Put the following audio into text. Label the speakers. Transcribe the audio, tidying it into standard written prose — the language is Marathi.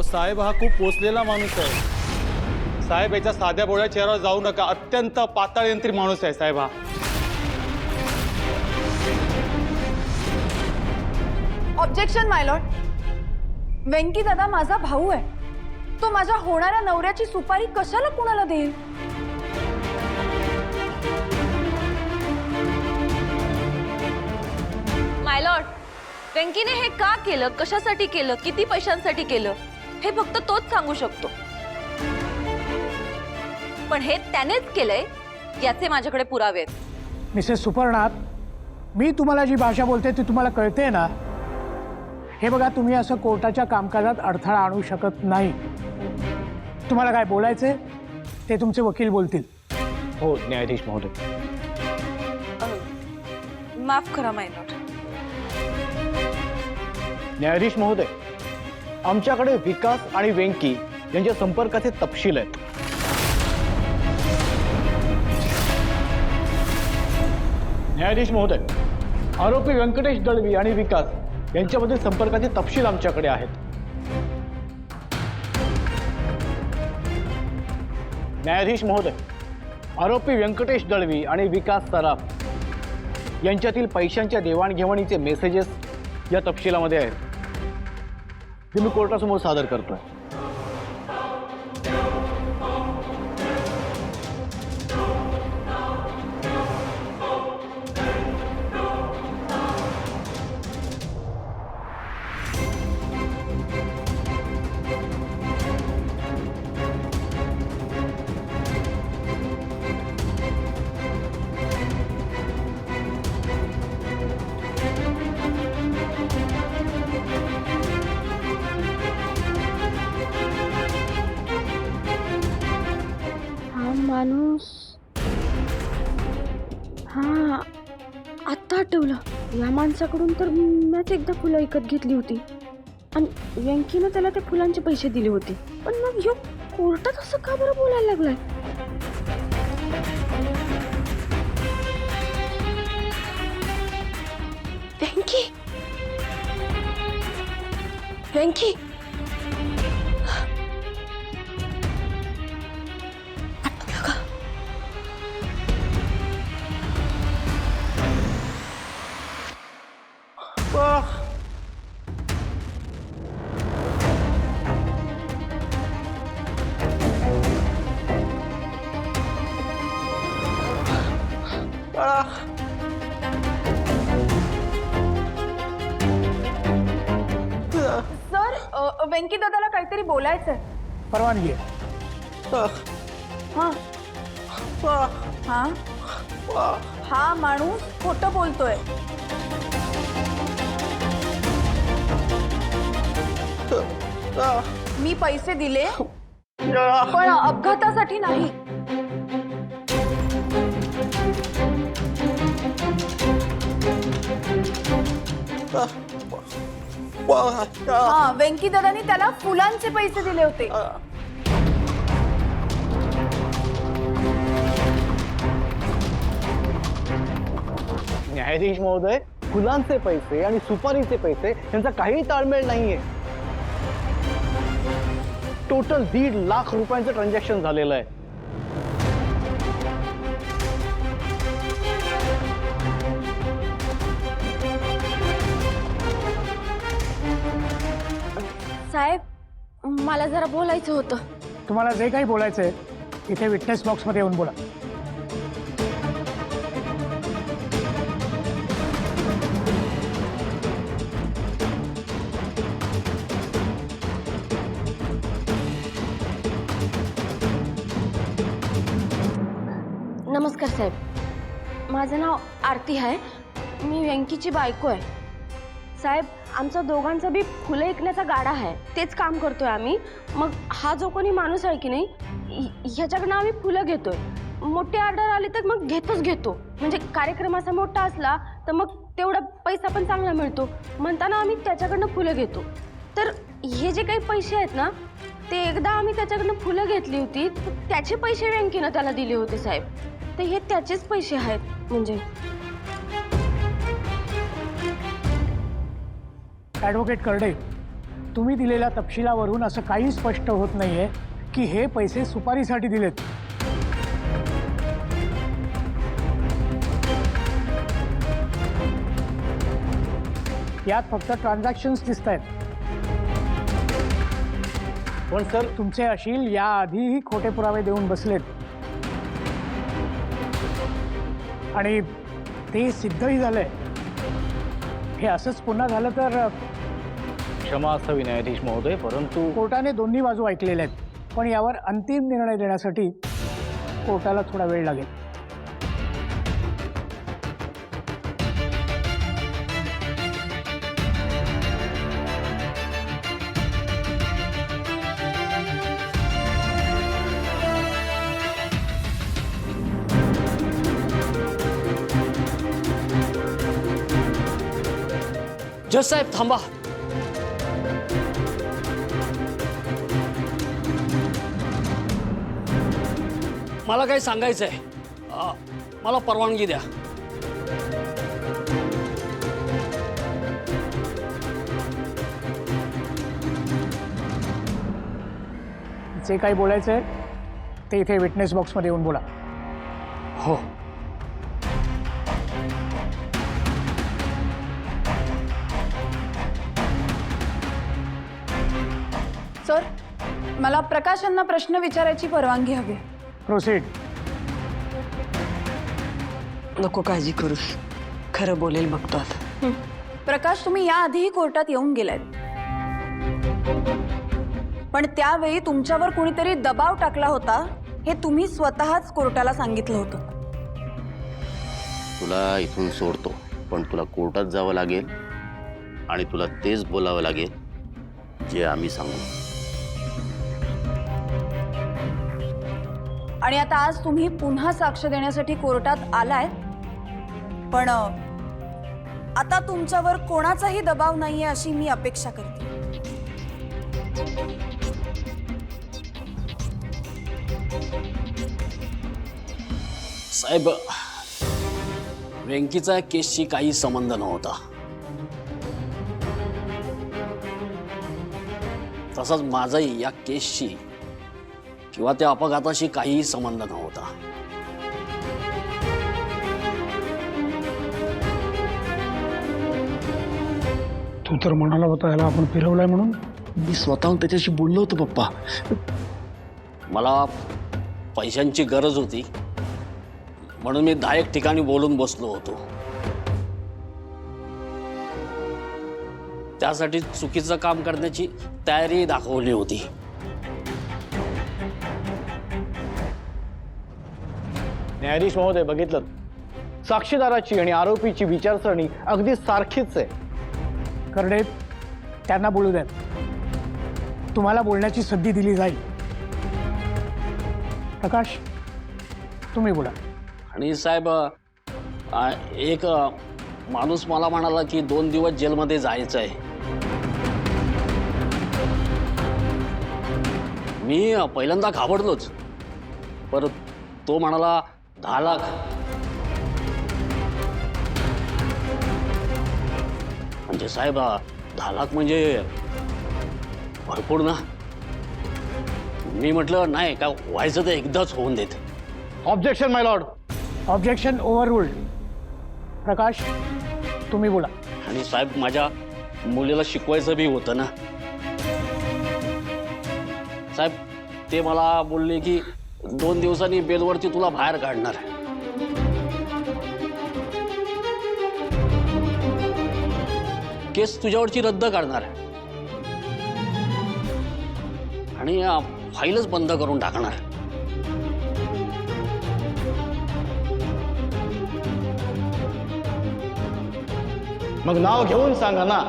Speaker 1: साहेब हा खूप पोचलेला माणूस आहे साहेब, याच्या साध्या बोळ्या चेहऱ्यावर जाऊ नका, अत्यंत पाताळ यंत्री माणूस आहे साहेब हा.
Speaker 2: ऑब्जेक्शन माय लॉर्ड. वेंकी दादा माझा भाऊ आहे. तो माझ्या होणाऱ्या नवऱ्याची सुपारी कशाला कुणाला देईल?
Speaker 3: माय लॉर्ड, वेंकीने हे का केलं, कशासाठी केलं, किती पैशांसाठी केलं हे फक्त तोच सांगू शकतो. पण हे त्यानेच केलंय याचे माझ्याकडे पुरावे आहेत.
Speaker 4: मिसेस सुपर्णा, मी तुम्हाला जी भाषा बोलते ती तुम्हाला कळते ना? हे बघा, तुम्ही असं कोर्टाच्या कामकाजात अडथळा आणू शकत नाही. तुम्हाला काय बोलायचंय ते तुमचे वकील बोलतील.
Speaker 5: हो न्यायाधीश महोदय.
Speaker 3: माफ करा माय लॉर्ड.
Speaker 5: न्यायाधीश महोदय, आमच्याकडे विकास आणि वेंकी यांच्या संपर्काचे तपशील आहेत. न्यायाधीश महोदय, आरोपी व्यंकटेश दळवी आणि विकास यांच्यामधील संपर्काचे तपशील आमच्याकडे आहेत. न्यायाधीश महोदय, आरोपी व्यंकटेश दळवी आणि विकास सराफ यांच्यातील पैशांच्या देवाणघेवाणीचे मेसेजेस या तपशिलामध्ये आहेत. ते मी कोर्टासमोर सादर करतोय.
Speaker 6: माणूस, हा आत्ता आठवलं. या माणसाकडून तर मीच एकदा फुलं विकत घेतली होती आणि व्यंकीनं त्याला त्या फुलांचे पैसे दिले होते. पण मग ह्यो कोर्टात असं का बरं बोलायला लागलाय? व्यंकी, व्यंकी,
Speaker 2: सर, वेंकी दादाला काहीतरी बोलायचंय.
Speaker 4: परवानगी आहे.
Speaker 2: हा हा हा माणूस खोटं बोलतोय. मी पैसे दिले पण अपघातासाठी नाही. हा, वेंकी दादानी त्याला फुलांचे पैसे दिले होते.
Speaker 5: न्यायाधीश महोदय, फुलांचे पैसे आणि सुपारीचे पैसे यांचा काही ताळमेळ नाहीये. टोटल 1.5 लाख रुपयांचं ट्रान्झॅक्शन झालेलं आहे.
Speaker 6: साहेब, मला जरा बोलायचं होतं.
Speaker 4: तुम्हाला जे काही बोलायचंय इथे विटनेस बॉक्समध्ये येऊन बोला.
Speaker 6: नमस्कार साहेब, माझं नाव आरती आहे. मी व्यंकीची बायको आहे. साहेब, आमचा दोघांचा बी फुलं विकण्याचा गाडा आहे, तेच काम करतोय आम्ही. मग हा जो कोणी माणूस आहे की नाही, ह्याच्याकडनं आम्ही फुलं घेतोय. मोठी ऑर्डर आली तर मग घेतो. म्हणजे कार्यक्रम असा मोठा असला तर मग तेवढा पैसा पण चांगला मिळतो म्हणताना आम्ही त्याच्याकडनं फुलं घेतो. तर हे जे काही पैसे आहेत ना, ते एकदा आम्ही त्याच्याकडनं फुलं घेतली होती, त्याचे पैसे व्यंकीनं त्याला दिले होते साहेब. तर हे त्याचेच पैसे आहेत. म्हणजे
Speaker 4: ॲडव्होकेट करडे, तुम्ही दिलेल्या तपशिलावरून असं काही स्पष्ट होत नाहीये की हे पैसे सुपारीसाठी दिलेत. यात फक्त ट्रान्झॅक्शन्स दिसत आहेत.
Speaker 5: पण सर
Speaker 4: तुमचे अशील याआधीही खोटे पुरावे देऊन बसलेत आणि ते सिद्धही झालंय. हे असंच पुन्हा झालं तर
Speaker 5: क्षमा असावी न्यायाधीश महोदय, परंतु
Speaker 4: कोर्टाने दोन्ही बाजू ऐकलेल्या आहेत. पण यावर अंतिम निर्णय देण्यासाठी कोर्टाला थोडा वेळ लागेल.
Speaker 7: जज साहेब थांबा. मला काही सांगायचं आहे. मला परवानगी द्या.
Speaker 4: जे काही बोलायचं आहे ते इथे विटनेस बॉक्समध्ये येऊन बोला.
Speaker 7: हो.
Speaker 2: सर, मला प्रकाशांना प्रश्न विचारायची परवानगी हवी.
Speaker 4: प्रोसीड.
Speaker 8: नको काळजी करूस, खरं बोलेल बघतो आता.
Speaker 2: प्रकाश, तुम्ही याआधीही कोर्टात येऊन गेलात, पण त्यावेळी तुमच्यावर कुणीतरी दबाव टाकला होता हे तुम्ही स्वतःच कोर्टाला सांगितलं होतं.
Speaker 9: तुला इथून सोडतो, पण तुला कोर्टात जावं लागेल आणि तुला तेच बोलावं लागेल जे आम्ही सांगू.
Speaker 2: आणि आता आज तुम्ही पुन्हा साक्ष देण्यासाठी कोर्टात आलाय, पण आता तुमच्यावर कोणाचाही दबाव नाहीये अशी मी अपेक्षा करते.
Speaker 7: साहेब, वेंकीचा केसशी काही संबंध नव्हता. तसाच माझाही या केसशी किंवा त्या अपघाताशी काहीही संबंध नव्हता.
Speaker 4: तू तर म्हणाला होता याला आपण फिरवलाय म्हणून.
Speaker 7: मी स्वतःहून त्याच्याशी बोललो होतो पप्पा. मला पैशांची गरज होती म्हणून मी 10 ठिकाणी बोलून बसलो होतो. त्यासाठी चुकीचं काम करण्याची तयारी दाखवली होती.
Speaker 5: न्यायाधीश महोदय बघितलं, साक्षीदाराची आणि आरोपीची विचारसरणी अगदी सारखीच आहे.
Speaker 4: करडे, त्यांना बोलू द्या. तुम्हाला बोलण्याची संधी दिली जाईल. प्रकाश, तुम्ही बोला.
Speaker 7: आणि साहेब, एक माणूस मला म्हणाला की 2 दिवस जेलमध्ये जायचं आहे. मी पहिल्यांदा घाबरलोच, पर तो म्हणाला 10 लाख. म्हणजे साहेब, 10 लाख म्हणजे भरपूर ना. मी म्हटलं नाही, काय व्हायचं तर एकदाच होऊन देत.
Speaker 5: ऑब्जेक्शन माय लॉर्ड.
Speaker 4: ऑब्जेक्शन ओव्हररूल्ड. प्रकाश, तुम्ही बोला.
Speaker 7: आणि साहेब, माझ्या मुलीला शिकवायचं बी होतं ना. साहेब, ते मला बोलले की 2 दिवसांनी बेलवरती तुला बाहेर काढणार. केस तुझ्यावरची रद्द करणार आणि फाईलच बंद करून टाकणार.
Speaker 5: मग नाव घेऊन सांगा ना.